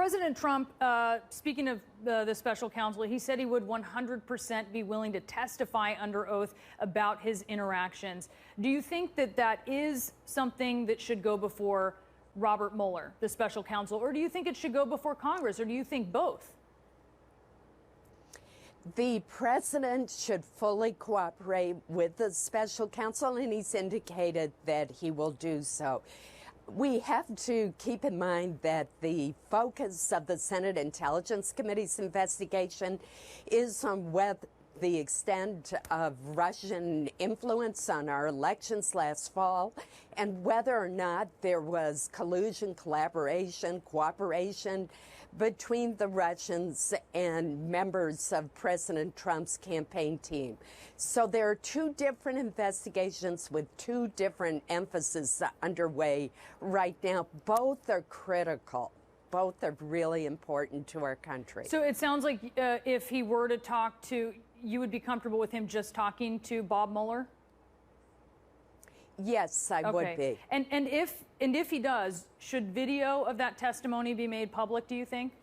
President Trump, speaking of the special counsel, he said he would 100% be willing to testify under oath about his interactions. Do you think that that is something that should go before Robert Mueller, the special counsel, or do you think it should go before Congress, or do you think both? The president should fully cooperate with the special counsel, and he's indicated that he will do so. We have to keep in mind that the focus of the Senate Intelligence Committee's investigation is on whether the extent of Russian influence on our elections last fall and whether or not there was collusion, collaboration, cooperation between the Russians and members of President Trump's campaign team. So there are two different investigations with two different emphases underway right now. Both are critical. Both are really important to our country. So it sounds like if he were to talk to, you would be comfortable with him just talking to Bob Mueller? Yes, I would be. And if he does, should video of that testimony be made public, do you think?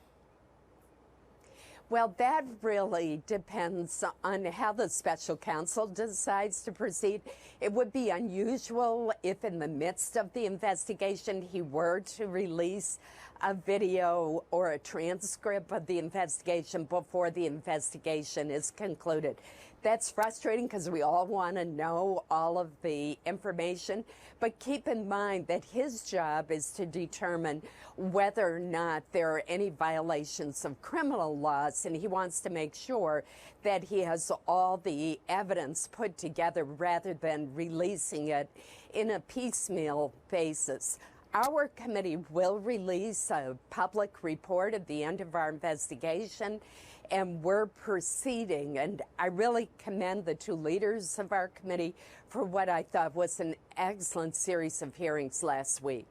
Well, that really depends on how the special counsel decides to proceed. It would be unusual if in the midst of the investigation he were to release a video or a transcript of the investigation before the investigation is concluded. That's frustrating because we all want to know all of the information, but keep in mind that his job is to determine whether or not there are any violations of criminal laws, and he wants to make sure that he has all the evidence put together rather than releasing it in a piecemeal basis. Our committee will release a public report at the end of our investigation, and we're proceeding. And I really commend the two leaders of our committee for what I thought was an excellent series of hearings last week.